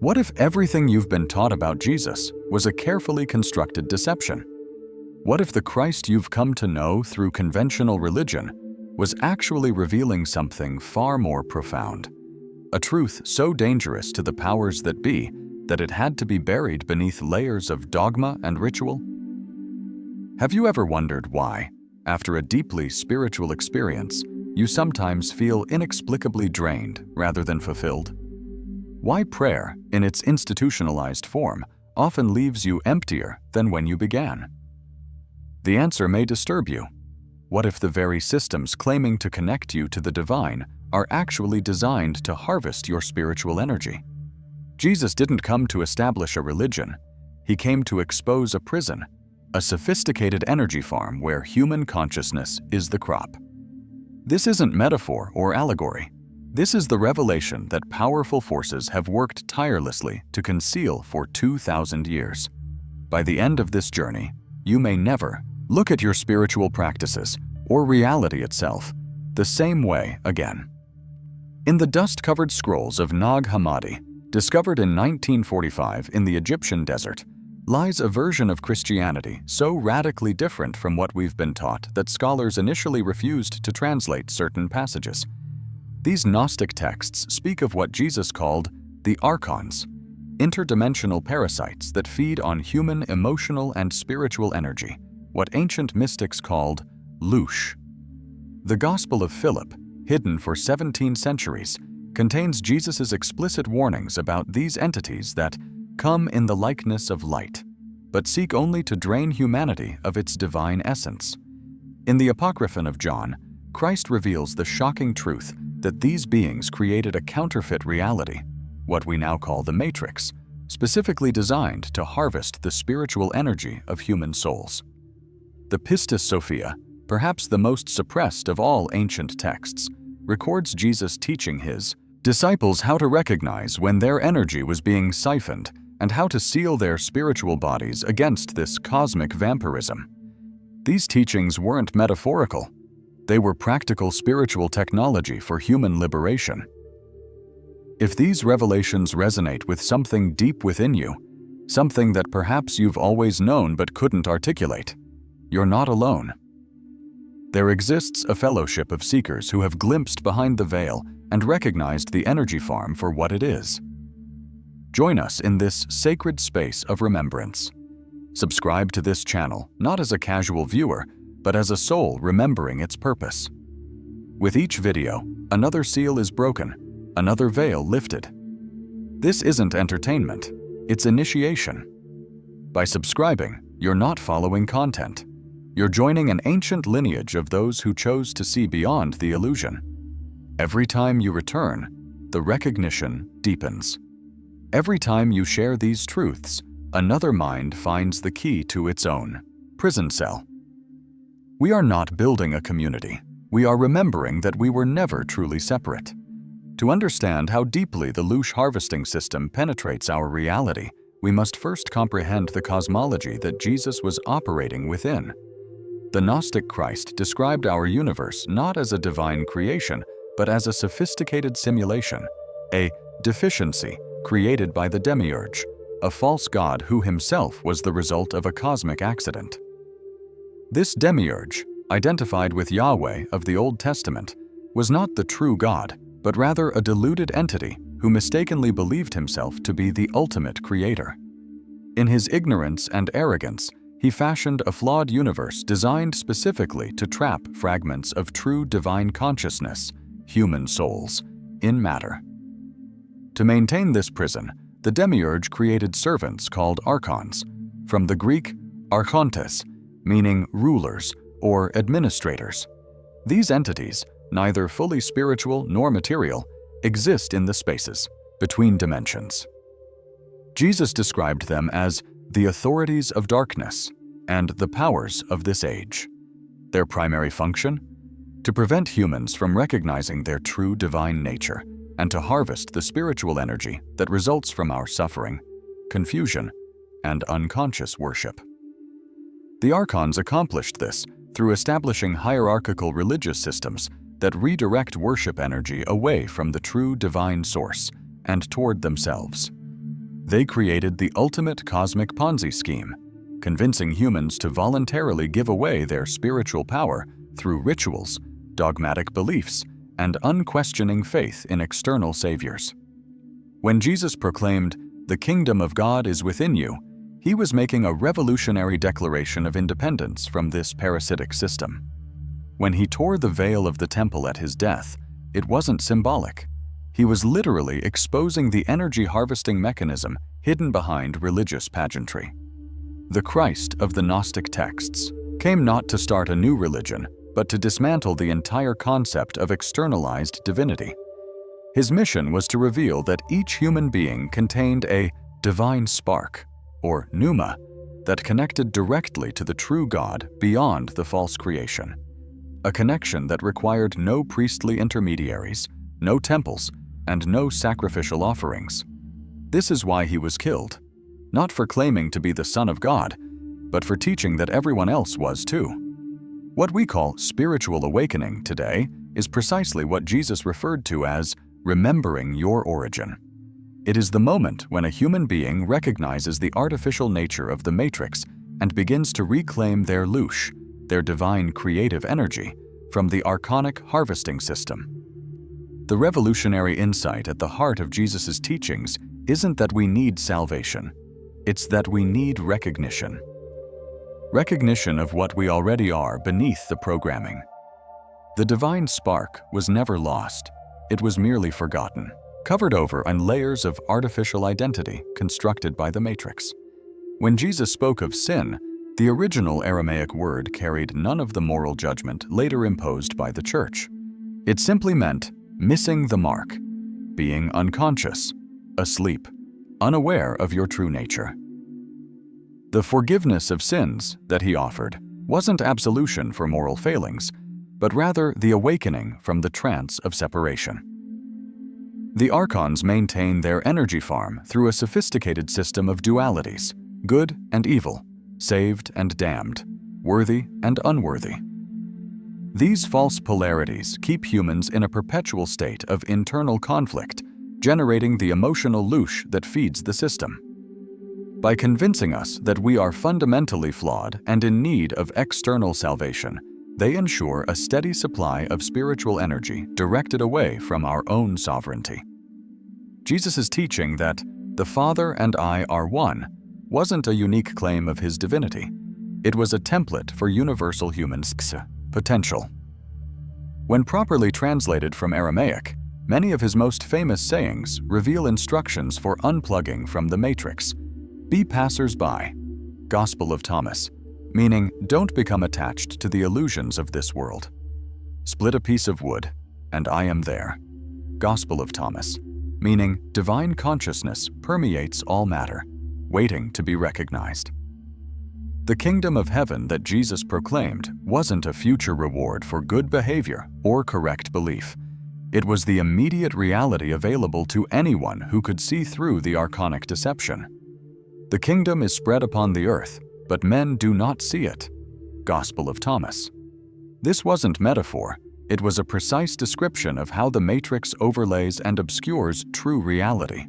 What if everything you've been taught about Jesus was a carefully constructed deception? What if the Christ you've come to know through conventional religion was actually revealing something far more profound? A truth so dangerous to the powers that be that it had to be buried beneath layers of dogma and ritual? Have you ever wondered why, after a deeply spiritual experience, you sometimes feel inexplicably drained rather than fulfilled? Why prayer, in its institutionalized form, often leaves you emptier than when you began? The answer may disturb you. What if the very systems claiming to connect you to the divine are actually designed to harvest your spiritual energy? Jesus didn't come to establish a religion. He came to expose a prison, a sophisticated energy farm where human consciousness is the crop. This isn't metaphor or allegory. This is the revelation that powerful forces have worked tirelessly to conceal for 2,000 years. By the end of this journey, you may never look at your spiritual practices or reality itself the same way again. In the dust-covered scrolls of Nag Hammadi, discovered in 1945 in the Egyptian desert, lies a version of Christianity so radically different from what we've been taught that scholars initially refused to translate certain passages. These Gnostic texts speak of what Jesus called the Archons, interdimensional parasites that feed on human emotional and spiritual energy, what ancient mystics called Loosh. The Gospel of Philip, hidden for 17 centuries, contains Jesus' explicit warnings about these entities that come in the likeness of light, but seek only to drain humanity of its divine essence. In the Apocryphon of John, Christ reveals the shocking truth that these beings created a counterfeit reality, what we now call the Matrix, specifically designed to harvest the spiritual energy of human souls. The Pistis Sophia, perhaps the most suppressed of all ancient texts, records Jesus teaching his disciples how to recognize when their energy was being siphoned and how to seal their spiritual bodies against this cosmic vampirism. These teachings weren't metaphorical. They were practical spiritual technology for human liberation. If these revelations resonate with something deep within you, something that perhaps you've always known but couldn't articulate, you're not alone. There exists a fellowship of seekers who have glimpsed behind the veil and recognized the energy farm for what it is. Join us in this sacred space of remembrance. Subscribe to this channel not as a casual viewer, but as a soul remembering its purpose. With each video, another seal is broken, another veil lifted. This isn't entertainment, it's initiation. By subscribing, you're not following content. You're joining an ancient lineage of those who chose to see beyond the illusion. Every time you return, the recognition deepens. Every time you share these truths, another mind finds the key to its own prison cell. We are not building a community. We are remembering that we were never truly separate. To understand how deeply the Loosh harvesting system penetrates our reality, we must first comprehend the cosmology that Jesus was operating within. The Gnostic Christ described our universe not as a divine creation, but as a sophisticated simulation, a deficiency created by the demiurge, a false god who himself was the result of a cosmic accident. This demiurge, identified with Yahweh of the Old Testament, was not the true God, but rather a deluded entity who mistakenly believed himself to be the ultimate creator. In his ignorance and arrogance, he fashioned a flawed universe designed specifically to trap fragments of true divine consciousness, human souls, in matter. To maintain this prison, the demiurge created servants called Archons, from the Greek archontes, meaning rulers or administrators. These entities, neither fully spiritual nor material, exist in the spaces between dimensions. Jesus described them as the authorities of darkness and the powers of this age. Their primary function? To prevent humans from recognizing their true divine nature and to harvest the spiritual energy that results from our suffering, confusion, and unconscious worship. The Archons accomplished this through establishing hierarchical religious systems that redirect worship energy away from the true divine source and toward themselves. They created the ultimate cosmic Ponzi scheme, convincing humans to voluntarily give away their spiritual power through rituals, dogmatic beliefs, and unquestioning faith in external saviors. When Jesus proclaimed, "The kingdom of God is within you," he was making a revolutionary declaration of independence from this parasitic system. When he tore the veil of the temple at his death, it wasn't symbolic. He was literally exposing the energy harvesting mechanism hidden behind religious pageantry. The Christ of the Gnostic texts came not to start a new religion, but to dismantle the entire concept of externalized divinity. His mission was to reveal that each human being contained a divine spark, or pneuma, that connected directly to the true God beyond the false creation. A connection that required no priestly intermediaries, no temples, and no sacrificial offerings. This is why he was killed, not for claiming to be the Son of God, but for teaching that everyone else was too. What we call spiritual awakening today is precisely what Jesus referred to as remembering your origin. It is the moment when a human being recognizes the artificial nature of the matrix and begins to reclaim their Loosh, their divine creative energy, from the archonic harvesting system. The revolutionary insight at the heart of Jesus' teachings isn't that we need salvation, it's that we need recognition. Recognition of what we already are beneath the programming. The divine spark was never lost, it was merely forgotten, covered over on layers of artificial identity constructed by the matrix. When Jesus spoke of sin, the original Aramaic word carried none of the moral judgment later imposed by the church. It simply meant missing the mark, being unconscious, asleep, unaware of your true nature. The forgiveness of sins that he offered wasn't absolution for moral failings, but rather the awakening from the trance of separation. The Archons maintain their energy farm through a sophisticated system of dualities, good and evil, saved and damned, worthy and unworthy. These false polarities keep humans in a perpetual state of internal conflict, generating the emotional loosh that feeds the system. By convincing us that we are fundamentally flawed and in need of external salvation, they ensure a steady supply of spiritual energy directed away from our own sovereignty. Jesus' teaching that the Father and I are one wasn't a unique claim of his divinity. It was a template for universal human potential. When properly translated from Aramaic, many of his most famous sayings reveal instructions for unplugging from the matrix. Be passers-by, Gospel of Thomas, meaning don't become attached to the illusions of this world. Split a piece of wood, and I am there, Gospel of Thomas, meaning divine consciousness permeates all matter, waiting to be recognized. The kingdom of heaven that Jesus proclaimed wasn't a future reward for good behavior or correct belief. It was the immediate reality available to anyone who could see through the archonic deception. The kingdom is spread upon the earth, but men do not see it. Gospel of Thomas. This wasn't metaphor, it was a precise description of how the matrix overlays and obscures true reality.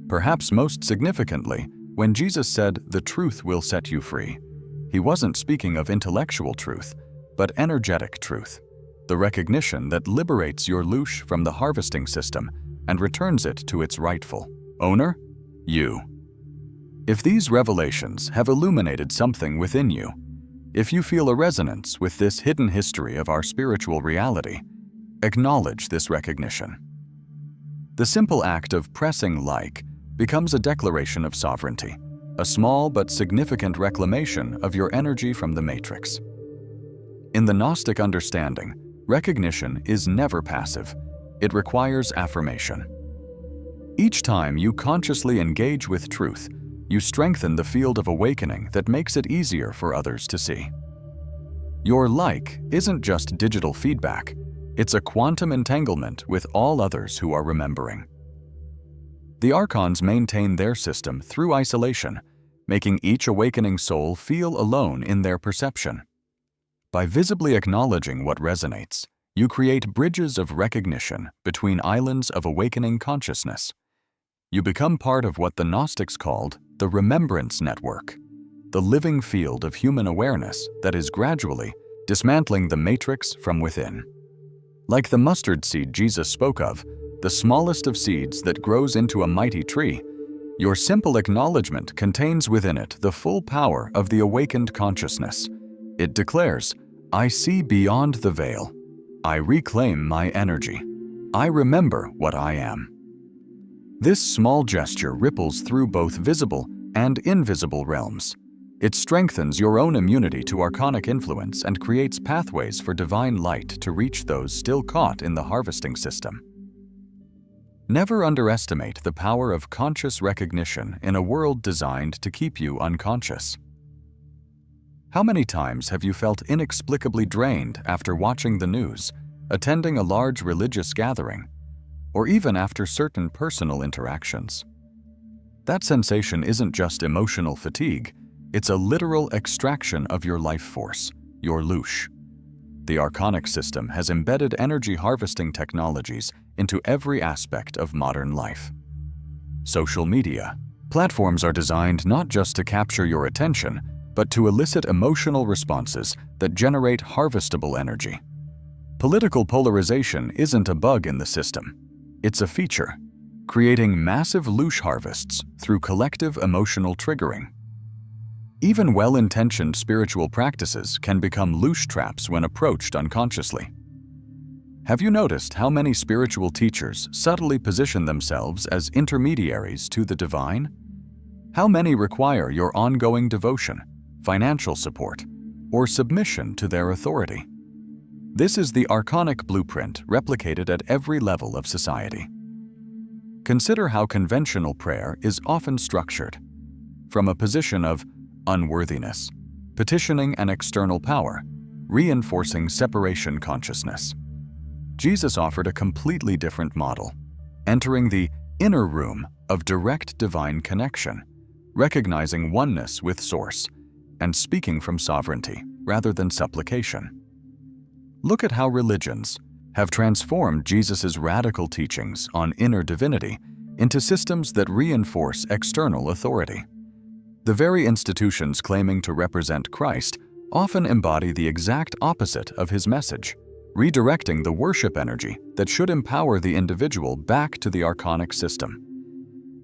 Perhaps most significantly, when Jesus said, "The truth will set you free," he wasn't speaking of intellectual truth, but energetic truth, the recognition that liberates your Loosh from the harvesting system and returns it to its rightful owner, you. If these revelations have illuminated something within you, if you feel a resonance with this hidden history of our spiritual reality, acknowledge this recognition. The simple act of pressing like becomes a declaration of sovereignty, a small but significant reclamation of your energy from the matrix. In the Gnostic understanding, recognition is never passive. It requires affirmation. Each time you consciously engage with truth, you strengthen the field of awakening that makes it easier for others to see. Your like isn't just digital feedback, it's a quantum entanglement with all others who are remembering. The Archons maintain their system through isolation, making each awakening soul feel alone in their perception. By visibly acknowledging what resonates, you create bridges of recognition between islands of awakening consciousness. You become part of what the Gnostics called the remembrance network, the living field of human awareness that is gradually dismantling the matrix from within. Like the mustard seed Jesus spoke of, the smallest of seeds that grows into a mighty tree, your simple acknowledgement contains within it the full power of the awakened consciousness. It declares, I see beyond the veil. I reclaim my energy. I remember what I am. This small gesture ripples through both visible and invisible realms. It strengthens your own immunity to archonic influence and creates pathways for divine light to reach those still caught in the harvesting system. Never underestimate the power of conscious recognition in a world designed to keep you unconscious. How many times have you felt inexplicably drained after watching the news, attending a large religious gathering, or even after certain personal interactions? That sensation isn't just emotional fatigue, it's a literal extraction of your life force, your Loosh. The Archonic system has embedded energy harvesting technologies into every aspect of modern life. Social media. Platforms are designed not just to capture your attention, but to elicit emotional responses that generate harvestable energy. Political polarization isn't a bug in the system. It's a feature, creating massive Loosh harvests through collective emotional triggering. Even well-intentioned spiritual practices can become Loosh traps when approached unconsciously. Have you noticed how many spiritual teachers subtly position themselves as intermediaries to the divine? How many require your ongoing devotion, financial support, or submission to their authority? This is the Archonic blueprint replicated at every level of society. Consider how conventional prayer is often structured. From a position of unworthiness, petitioning an external power, reinforcing separation consciousness. Jesus offered a completely different model, entering the inner room of direct divine connection, recognizing oneness with Source, and speaking from sovereignty rather than supplication. Look at how religions have transformed Jesus' radical teachings on inner divinity into systems that reinforce external authority. The very institutions claiming to represent Christ often embody the exact opposite of his message, redirecting the worship energy that should empower the individual back to the Archonic system.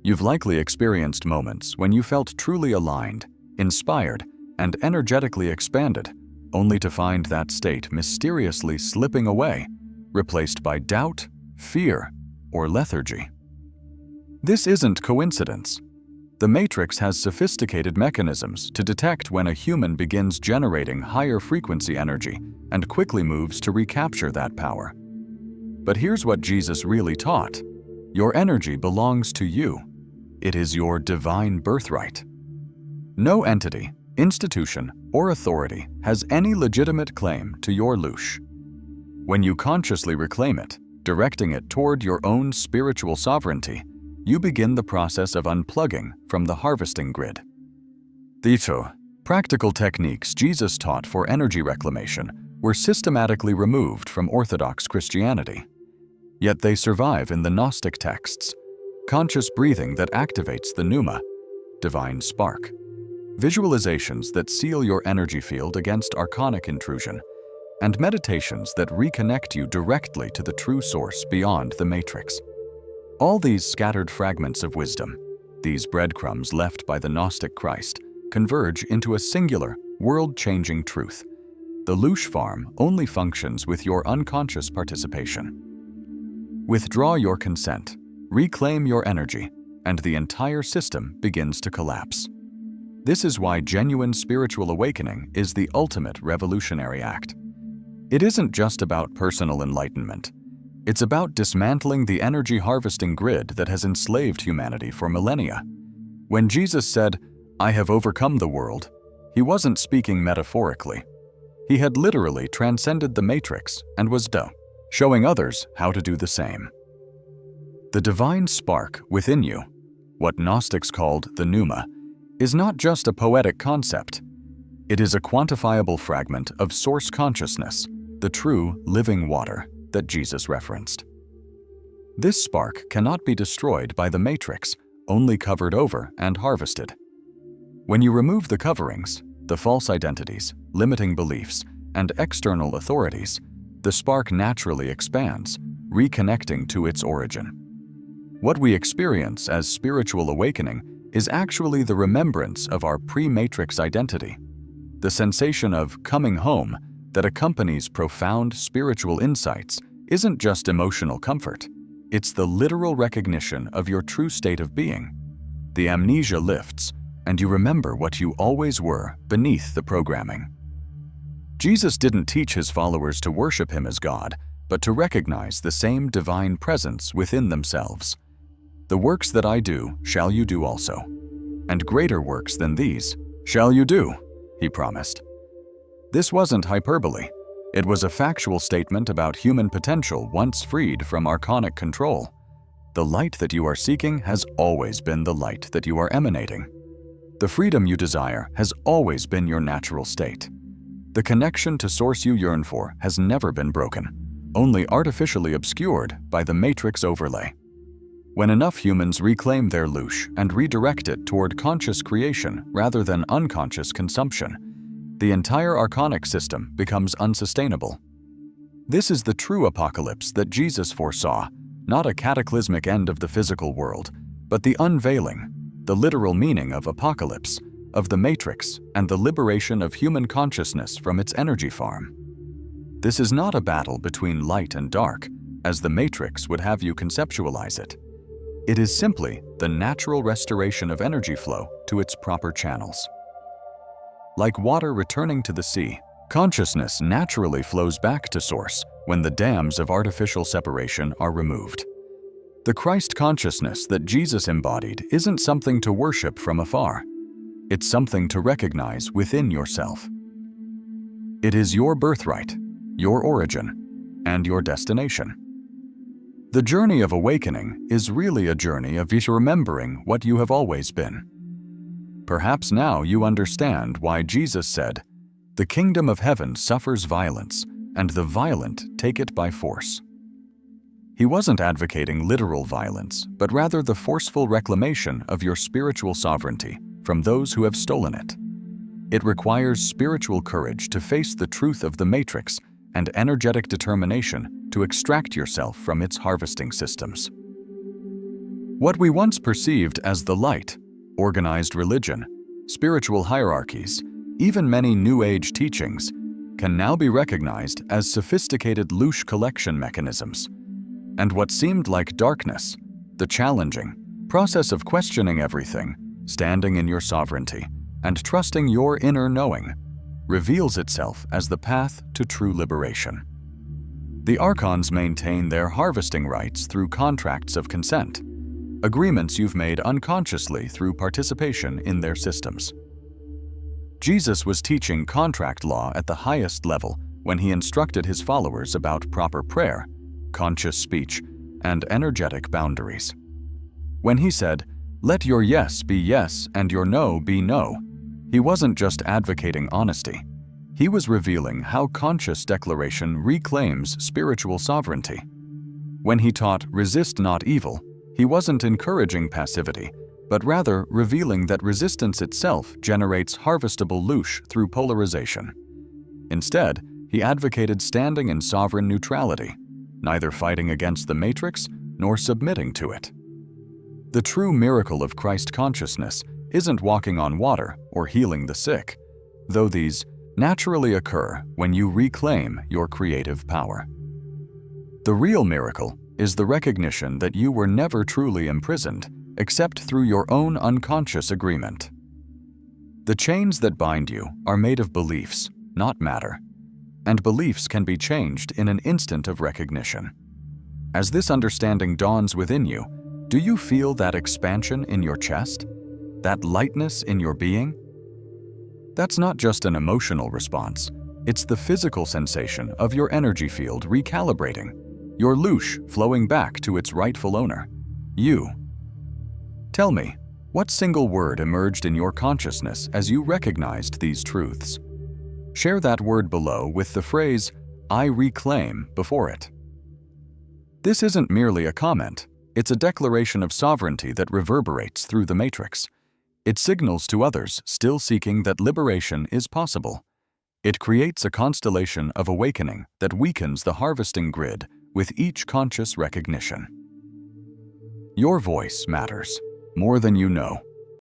You've likely experienced moments when you felt truly aligned, inspired, and energetically expanded, only to find that state mysteriously slipping away, replaced by doubt, fear, or lethargy. This isn't coincidence. The Matrix has sophisticated mechanisms to detect when a human begins generating higher frequency energy and quickly moves to recapture that power. But here's what Jesus really taught. Your energy belongs to you. It is your divine birthright. No entity, institution, or authority has any legitimate claim to your Loosh. When you consciously reclaim it, directing it toward your own spiritual sovereignty, you begin the process of unplugging from the harvesting grid. The two practical techniques Jesus taught for energy reclamation were systematically removed from Orthodox Christianity. Yet they survive in the Gnostic texts: conscious breathing that activates the pneuma, divine spark; visualizations that seal your energy field against archonic intrusion; and meditations that reconnect you directly to the true source beyond the matrix. All these scattered fragments of wisdom, these breadcrumbs left by the Gnostic Christ, converge into a singular, world-changing truth. The Loosh farm only functions with your unconscious participation. Withdraw your consent, reclaim your energy, and the entire system begins to collapse. This is why genuine spiritual awakening is the ultimate revolutionary act. It isn't just about personal enlightenment. It's about dismantling the energy harvesting grid that has enslaved humanity for millennia. When Jesus said, "I have overcome the world," he wasn't speaking metaphorically. He had literally transcended the matrix and was showing others how to do the same. The divine spark within you, what Gnostics called the pneuma, is not just a poetic concept. It is a quantifiable fragment of source consciousness, the true living water that Jesus referenced. This spark cannot be destroyed by the matrix, only covered over and harvested. When you remove the coverings, the false identities, limiting beliefs, and external authorities, the spark naturally expands, reconnecting to its origin. What we experience as spiritual awakening is actually the remembrance of our pre-matrix identity, the sensation of coming home that accompanies profound spiritual insights isn't just emotional comfort, it's the literal recognition of your true state of being. The amnesia lifts, and you remember what you always were beneath the programming. Jesus didn't teach his followers to worship him as God, but to recognize the same divine presence within themselves. The works that I do shall you do also, and greater works than these shall you do, he promised. This wasn't hyperbole. It was a factual statement about human potential once freed from archonic control. The light that you are seeking has always been the light that you are emanating. The freedom you desire has always been your natural state. The connection to source you yearn for has never been broken, only artificially obscured by the matrix overlay. When enough humans reclaim their Loosh and redirect it toward conscious creation rather than unconscious consumption, the entire archonic system becomes unsustainable. This is the true apocalypse that Jesus foresaw, not a cataclysmic end of the physical world, but the unveiling, the literal meaning of apocalypse, of the matrix, and the liberation of human consciousness from its energy farm. This is not a battle between light and dark, as the matrix would have you conceptualize it. It is simply the natural restoration of energy flow to its proper channels. Like water returning to the sea, consciousness naturally flows back to source when the dams of artificial separation are removed. The Christ consciousness that Jesus embodied isn't something to worship from afar. It's something to recognize within yourself. It is your birthright, your origin, and your destination. The journey of awakening is really a journey of remembering what you have always been. Perhaps now you understand why Jesus said, "The kingdom of heaven suffers violence, and the violent take it by force." He wasn't advocating literal violence, but rather the forceful reclamation of your spiritual sovereignty from those who have stolen it. It requires spiritual courage to face the truth of the matrix and energetic determination to extract yourself from its harvesting systems. What we once perceived as the light, organized religion, spiritual hierarchies, even many New Age teachings, can now be recognized as sophisticated Loosh collection mechanisms. And what seemed like darkness, the challenging process of questioning everything, standing in your sovereignty, and trusting your inner knowing, reveals itself as the path to true liberation. The Archons maintain their harvesting rights through contracts of consent, agreements you've made unconsciously through participation in their systems. Jesus was teaching contract law at the highest level when he instructed his followers about proper prayer, conscious speech, and energetic boundaries. When he said, "Let your yes be yes and your no be no," he wasn't just advocating honesty. He was revealing how conscious declaration reclaims spiritual sovereignty. When he taught resist not evil, he wasn't encouraging passivity, but rather revealing that resistance itself generates harvestable Loosh through polarization. Instead, he advocated standing in sovereign neutrality, neither fighting against the matrix nor submitting to it. The true miracle of Christ consciousness isn't walking on water or healing the sick, though these naturally occur when you reclaim your creative power. The real miracle is the recognition that you were never truly imprisoned except through your own unconscious agreement. The chains that bind you are made of beliefs, not matter, and beliefs can be changed in an instant of recognition. As this understanding dawns within you, do you feel that expansion in your chest? That lightness in your being? That's not just an emotional response, it's the physical sensation of your energy field recalibrating, your Loosh flowing back to its rightful owner, you. Tell me, what single word emerged in your consciousness as you recognized these truths? Share that word below with the phrase, "I reclaim," before it. This isn't merely a comment. It's a declaration of sovereignty that reverberates through the matrix. It signals to others still seeking that liberation is possible. It creates a constellation of awakening that weakens the harvesting grid with each conscious recognition. Your voice matters more than you know.